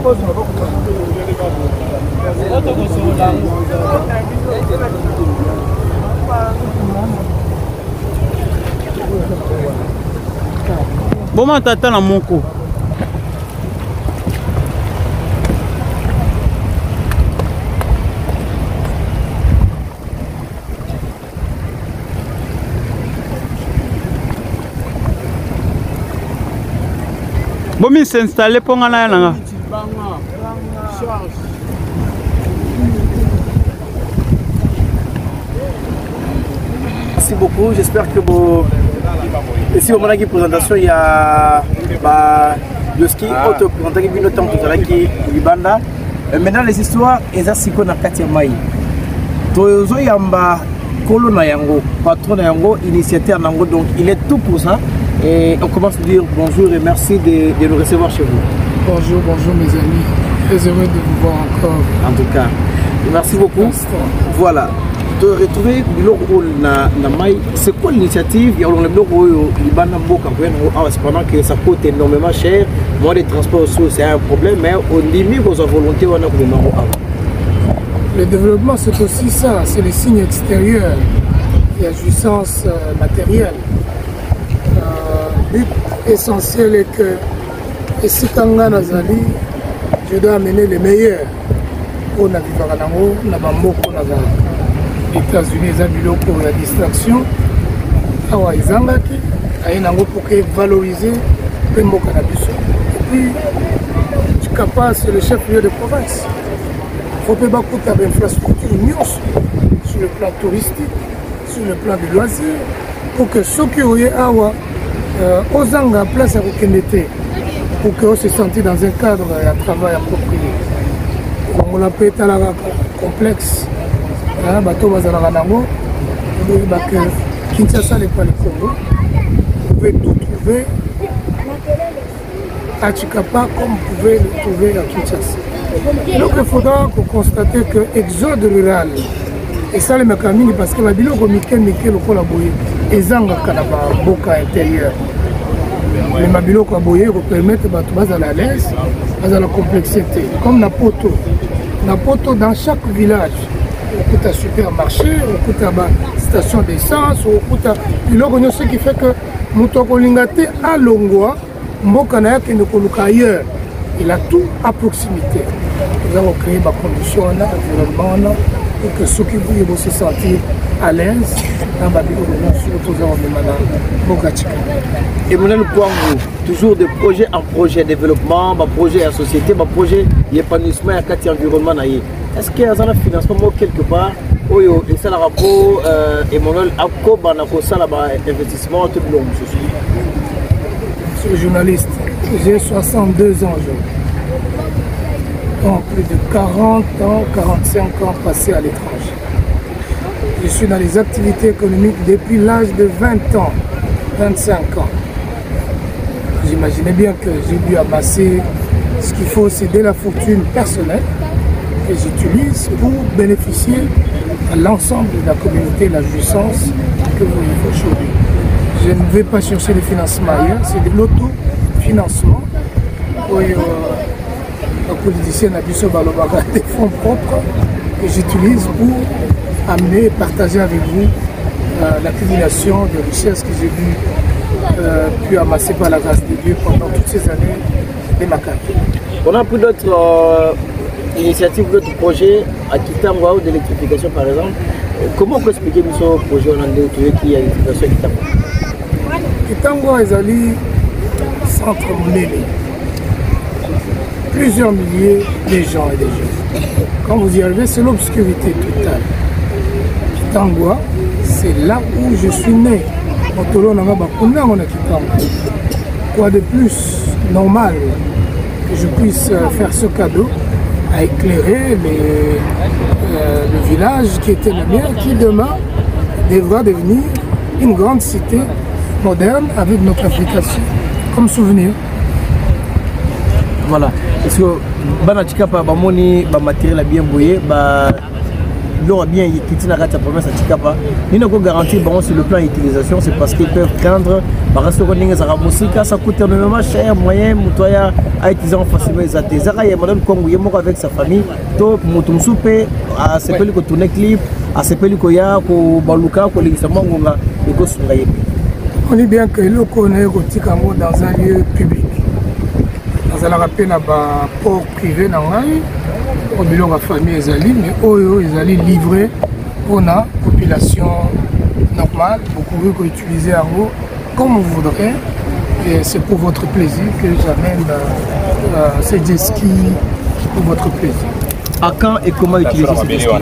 Bon, t'attends à mon coup. Bon, mais c'est installé pour un an. Merci beaucoup, j'espère que vous... Ici au moment de la présentation, il y a le ski auto présenté qui temps tout à qui Libanda. Maintenant les histoires eza siko na kati ya mai. Tozo yamba kolo na yango, patron na yango, initiateur nango, donc il est tout pour ça. Et on commence à dire bonjour et merci de nous recevoir chez vous. Bonjour, bonjour mes amis. Très heureux de vous voir encore. En tout cas, merci beaucoup. Voilà. De retrouver c'est quoi l'initiative? Il y a cependant que ça coûte énormément cher. Moi, les transports c'est un problème, mais au limite, vos volontés, on a le développement, c'est aussi ça, c'est les signes extérieurs. Il y a jouissance matérielle. Le but essentiel est que, et si Kanga Nazali, je dois amener les meilleurs pour la Vivaranamo, la Bamboko Nazali. Les États-Unis, ils ont la distraction. Awa Izangaki, Aïnango pour valoriser le mot cannabis. Et puis, Chikapa, c'est le chef-lieu de province. Il faut pas beaucoup d'infrastructures sur le plan touristique, sur le plan de loisirs, pour que ceux qui ont Awa, Ozanga, place à Rukendete, pour qu'ils se sentent dans un cadre et un travail approprié. On l'appelle complexe. Bateau Bazalaranango, Kinshasa n'est pas le Congo. Vous pouvez tout trouver à Chikapa comme vous pouvez le trouver à Kinshasa. Donc il faudra constater que l'exode rural, et ça les mécaniques parce que la bilo comme Mikel le collaborer, et Zanga Kanaba, Boka intérieur. Les mabilo Kaboye permettent de à l'aise, à la complexité. Comme Napoto. Napoto dans chaque village. On coûte un supermarché, on coûte une station d'essence, on coûte un... Ce qui fait que Moutokolingate à Longwa, Mbokanaya qui ne connaît qu'ailleurs. Il a tout à proximité. Nous avons créé des conditions, environnement, pour que ceux qui vont se sentir à l'aise dans la vie de Emmanuel Kouangou, toujours des projets en projet de développement, des projets en société, des projets d'épanouissement et de environnement. Est-ce qu'il y a un financement quelque part et ça le rapport Emmanuel Akko ça investissement tout le long? Je suis journaliste, j'ai 62 ans aujourd'hui. Donc plus de 40 ans, 45 ans passés à l'étranger. Je suis dans les activités économiques depuis l'âge de 20 ans, 25 ans. J'imaginais bien que j'ai dû amasser ce qu'il faut, c'est de la fortune personnelle que j'utilise pour bénéficier à l'ensemble de la communauté, la jouissance que vous vivez aujourd'hui. Je ne vais pas chercher le financement ailleurs, c'est de l'autofinancement. La politicien a des fonds propres que j'utilise pour amener et partager avec vous l'accumulation de richesses que j'ai pu amasser par la grâce de Dieu pendant toutes ces années de ma carrière. On a pris d'autres initiatives, d'autres projets à Kitangwa ou d'électrification par exemple. Comment on peut expliquer ce projet en qui a l'électrification à Kitangwa? Kitangwa est allé centre mêlé. Plusieurs milliers de gens et de jeunes. Quand vous y arrivez, c'est l'obscurité totale. Kitangwa, c'est là où je suis né. Quoi de plus normal que je puisse faire ce cadeau à éclairer le village qui était le mien, qui demain devra devenir une grande cité moderne avec notre application comme souvenir. Voilà. Parce que Banatika Bamoni, matériel bien bouillé, leur bien qui n'a pas promesse à Chikapa. Ils ne peuvent garantir bon sur le plan d'utilisation, c'est parce qu'ils peuvent craindre par restaurant ça coûte énormément cher, moyen, moutoya à utiliser facilement les athées. Zara est madame Congo, il est avec sa famille, to moutoum soupe, à ce pays que tourner clip, à ce pays que ya, ko baluka, ko l'églissement, et ko sungaye. On dit bien que l'eau connaît dans un lieu public. Dans un rappel à port privé dans au bilan de la famille Ezali, mais ils allaient livrer pour la population normale, pour pouvoir utiliser en haut comme vous voudrez. Et c'est pour votre plaisir que j'amène ces jet ski pour votre plaisir. À quand et comment utiliser ces jet ski?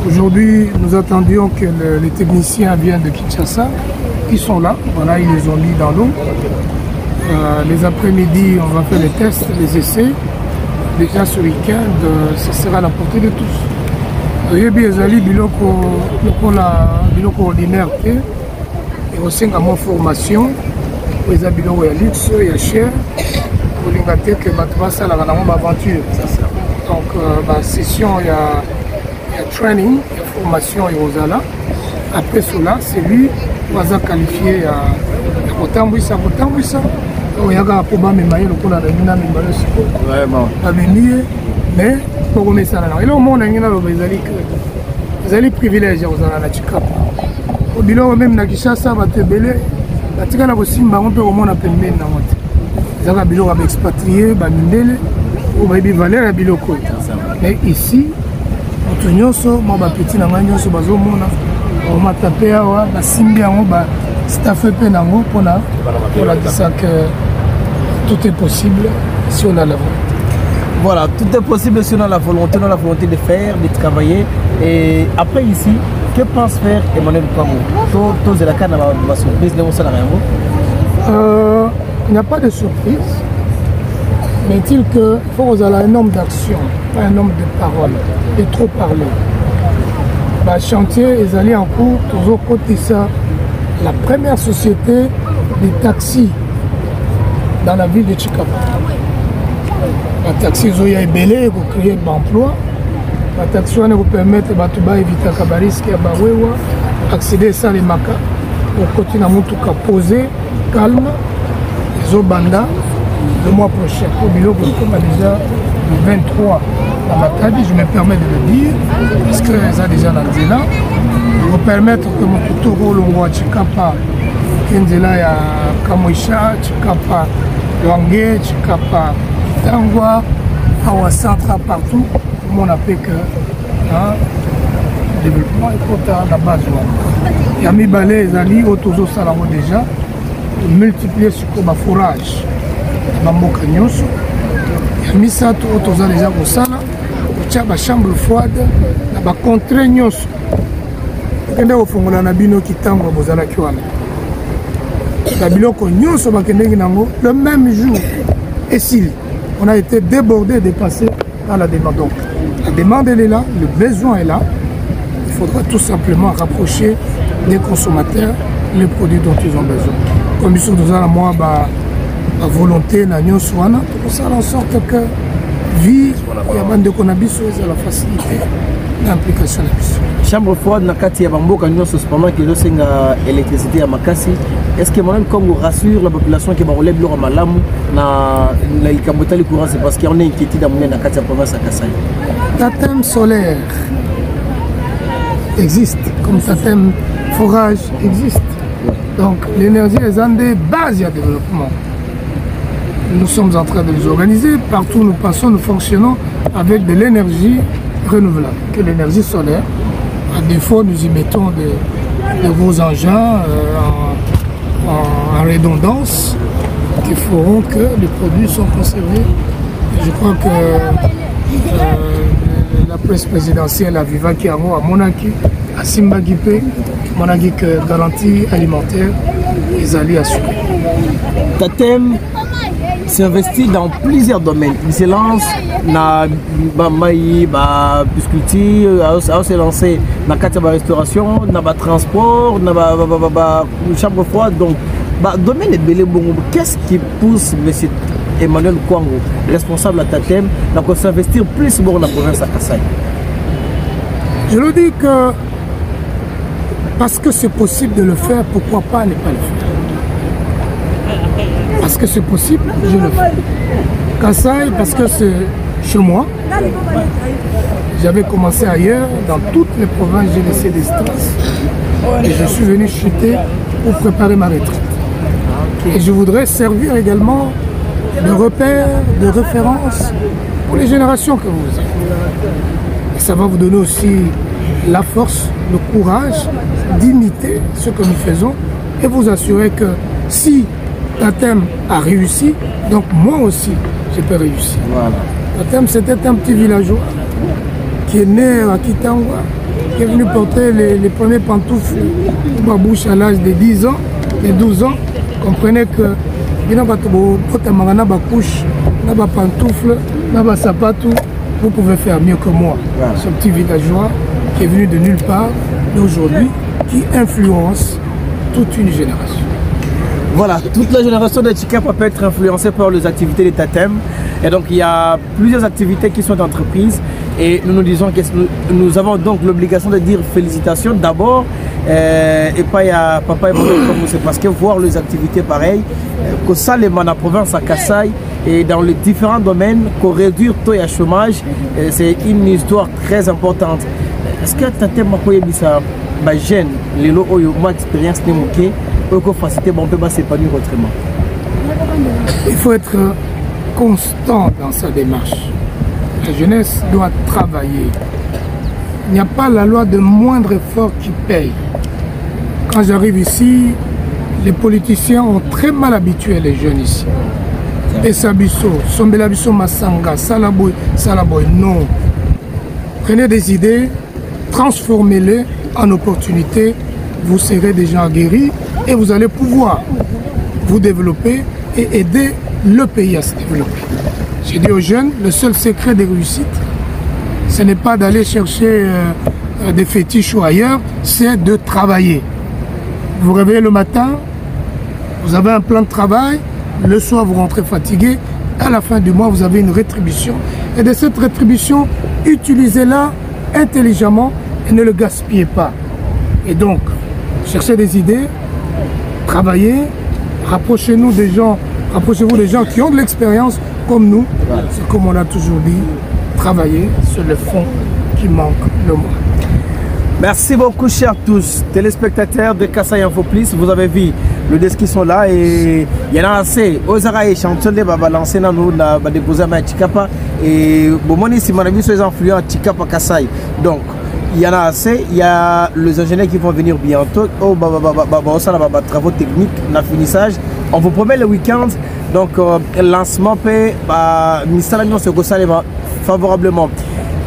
Aujourd'hui, nous attendions que les techniciens viennent de Kinshasa. Ils sont là, voilà, ils les ont mis dans l'eau. Les après-midi, on va faire les tests, les essais. Déjà ce week-end, ce sera à la portée de tous. Il y a bien des biloko ordinaire et aussi une formation. Il y a des biloko de luxe, il y a cher. Pour les gâter que ça la aventure. Donc, la session, il y a training, il y a formation et aux ala. Après cela, c'est lui qui va qualifier à Kotambouissa. Il y a un problème de maille, le vraiment. Mais pour qu'on ait ça, il y a un monde qui est privilégié aux Chikapa. Au bilan, même dans Kinshasa, va te belé. La Tika aussi, on peut au monde appeler men dans votre. Il y a un bilan avec expatrié, Bamindele, ou Baby Valère et Biloko. Mais ici, on tourne moi, petit, on m'a tapé, on m'a staffé pour la dire que tout est possible si on a la volonté. Voilà, tout est possible si on a la volonté de faire, de travailler. Et après ici, que pense faire Emmanuel Kouangou? Il n'y a pas de surprise, mais il faut qu'on ait un homme d'action, pas un homme de parole, de trop parler. Le chantier est allé en cours, toujours côté ça, la première société de taxis dans la ville de Chikapa. La taxi Zoya est belé pour créer de l'emploi. La taxi vous permet d'éviter accéder à ça les makas pour continuer à poser, calme, les Obanda le mois prochain. Au bilan, comme déjà le 23 à Matadi, je me permets de le dire, parce que ça déjà dans le là, pour permettre que mon Kutoro, le roi Chikapa, Kenzela ya Kamoisha, Chikapa, Luangue, Chikapa, Tangwa, Awa Centra partout, tout le monde a fait que le développement est important à la base. Il y a mis balai les alliés autour salamo déjà, multiplier sur le forage, Bamboka Nyoso. Il y a mis ça autour déjà au Sala, la chambre froide, la contrée Nyoso. Il y a un bino qui tango à Bozala Kiwana. Le même jour, et si on a été débordé, dépassé par la demande. Donc, la demande elle est là, le besoin est là. Il faudra tout simplement rapprocher des consommateurs les produits dont ils ont besoin. Comme ils sont dans la moi, la volonté, la pour faire en sorte que vie, il y a bande de cannabis, la facilité d'implication. Chambre froide na kati ya bamboka nyonso cependant que losenga électricité ya makasi. Est-ce que Emmanuel Kouangou rassure la population qui va relève leur malamu na likabotali courant? C'est parce qu'il y a une inquiétude à mener na kati ya province à Kasai. Tatem solaire existe, comme tatem forage existe. Donc l'énergie est une des bases du développement. Nous sommes en train de les organiser. Partout où nous passons, nous fonctionnons avec de l'énergie renouvelable, que l'énergie solaire. À défaut, nous y mettons de gros engins en redondance qui feront que les produits sont conservés. Et je crois que la presse présidentielle à Viva Kiamo, à Monaki, à Simba Gipé, Monaki que garantie alimentaire, ils allaient assurer. Tatem s'investit dans plusieurs domaines. Il se lance dans la pisciculture, il se lance dans la restauration, dans la transport, dans la chambre froide. Donc, le domaine est belé. Qu'est-ce qui pousse M. Emmanuel Kouangou, responsable de Tatem, à s'investir plus dans la province de Kasai? Je le dis que parce que c'est possible de le faire, pourquoi pas ne pas le faire? Parce que c'est possible, je le fais. Kasaï, parce que c'est chez moi. J'avais commencé ailleurs, dans toutes les provinces, j'ai laissé des strass. Et je suis venu chuter pour préparer ma retraite. Et je voudrais servir également de repère, de référence pour les générations que vous êtes. Et ça va vous donner aussi la force, le courage d'imiter ce que nous faisons et vous assurer que si Tatem a réussi, donc moi aussi je peux réussir. Voilà. Tatem, c'était un petit villageois qui est né à Kitangwa, qui est venu porter les premiers pantoufles pour ma bouche à l'âge de 10 ans, de 12 ans. Comprenez que vous pouvez faire mieux que moi. Voilà. Ce petit villageois qui est venu de nulle part, mais aujourd'hui qui influence toute une génération. Voilà, toute la génération de Tshikapa peut être influencée par les activités de Tatem. Et donc il y a plusieurs activités qui sont entreprises et nous nous disons que nous avons donc l'obligation de dire félicitations d'abord et pas à papa et maman comme c'est parce que voir les activités pareilles, que ça les dans la province à Kasaï et dans les différents domaines, qu'on réduire le taux de chômage, c'est une histoire très importante. Est-ce que Tatem m'a dit ça? Jeune, les lots ont eu expérience de moquer, pour faciliter, on peut pas s'épanouir autrement. Il faut être constant dans sa démarche. La jeunesse doit travailler. Il n'y a pas la loi de moindre effort qui paye. Quand j'arrive ici, les politiciens ont très mal habitué les jeunes ici. Essabiso, Sombelabiso Masanga, Salaboy, Salaboy, non. Prenez des idées, transformez-les en opportunités, vous serez déjà guéris et vous allez pouvoir vous développer et aider le pays à se développer. J'ai dit aux jeunes, le seul secret des réussites, ce n'est pas d'aller chercher des fétiches ou ailleurs, c'est de travailler. Vous vous réveillez le matin, vous avez un plan de travail, le soir vous rentrez fatigué, à la fin du mois vous avez une rétribution. Et de cette rétribution, utilisez-la intelligemment et ne le gaspillez pas. Et donc, cherchez des idées, travaillez, rapprochez-vous des gens qui ont de l'expérience comme nous. C'est comme on a toujours dit, travailler sur le fond qui manque le moins. Merci beaucoup, chers tous téléspectateurs de Kasaï Info Plus. Vous avez vu le desk qui sont là et il y en a assez. Osara et Chanton de balancer dans nous, déposer à Tshikapa et bon, si mon ami, sont les influents à Tshikapa Kasaï. Donc, il y en a assez. Il y a les ingénieurs qui vont venir bientôt. Oh, travaux techniques, la finissage. On vous promet le week-end. Donc, lancement, ministère de l'Agnon favorablement.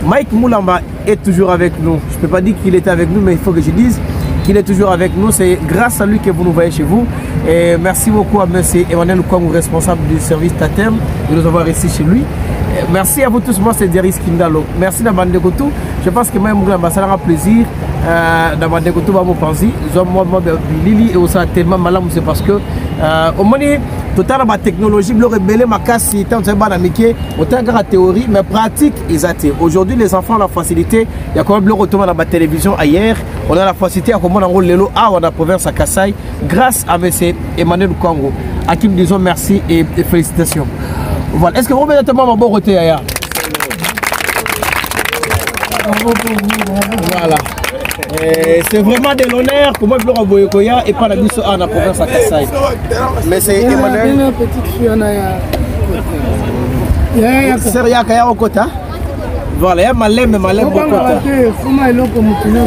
Mike Moulamba est toujours avec nous. Je ne peux pas dire qu'il était avec nous, mais il faut que je dise qu'il est toujours avec nous. C'est grâce à lui que vous nous voyez chez vous. Et merci beaucoup à M. Emmanuel Kwangou, responsable du service Tatem, de nous avoir restés chez lui. Et merci à vous tous. Moi, c'est Deriz Kindalo. Merci d'avoir été là. Je pense que moi, ça aura plaisir d'avoir été là. Lili et aussi tellement malade, c'est parce que au moins, total la technologie, le rebelle, ma casse, c'est un peu d'amitié, autant que la théorie, mais pratique, ils ont. Aujourd'hui, les enfants ont la facilité. Il y a quand même le retour dans la télévision ailleurs. On a la facilité à comment on enroule les lots à la province à Kasaï, grâce à M. Emmanuel Kwangou, à qui nous disons merci et félicitations. Voilà. Est-ce que vous remettez mon bon côté ailleurs? Voilà. C'est vraiment de l'honneur que moi je leur envoie et pas la mise à la province à Kasaï. Mais c'est Emmanuel. Il y a une petite fille en a. C'est rien qu'il y a au côté. Voilà, il y a malin mais malin beaucoup. Comment est-ce que vous pouvez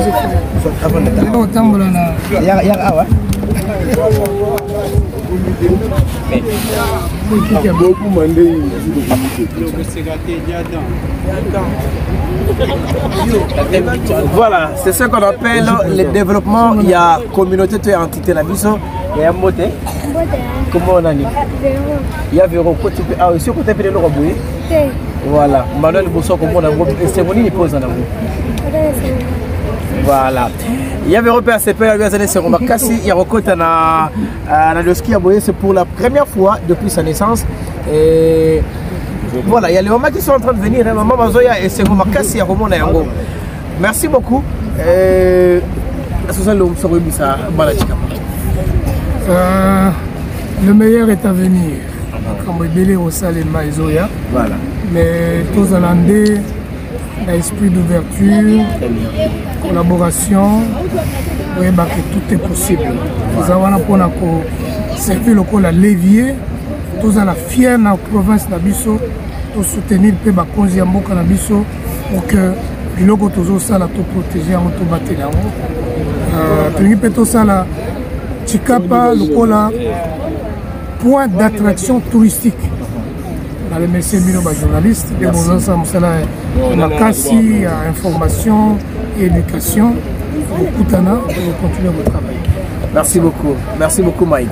voilà, c'est ce qu'on appelle le développement. Il y a communauté et entité la mission. Il y a un mot. Comment on a dit? Il y a Véro. Ah, aussi, côté de l'Europe. Voilà, Manuel Bousson, comme on a dit, c'est mon il pose en amour. Voilà. Il y avait Européen ACP, il y avait des il y a recoté le ski à Boyer, c'est pour la première fois depuis sa naissance. Et voilà, il y a les mamans qui sont en train de venir, maman Mazoya et c'est Romakassi à Romona Yango. Merci beaucoup. Le meilleur est à venir. Comme il est au Salema et Zoya. Voilà. Mais tous en Andé, l'esprit d'ouverture, collaboration, vous voyez que tout est possible. Nous avons pour servir le col à l'évier, tous à la fière dans la province d'Abisso, pour soutenir le pays de Mboka d'Abisso, pour que biloko tozo sala to protéger en to batela tengi peto sala Chikapa lokola point d'attraction touristique dans les messieurs bino ba journalistes de bonza musala makasi information et éducation pour kutana pour continuer votre travail. Merci beaucoup Mike.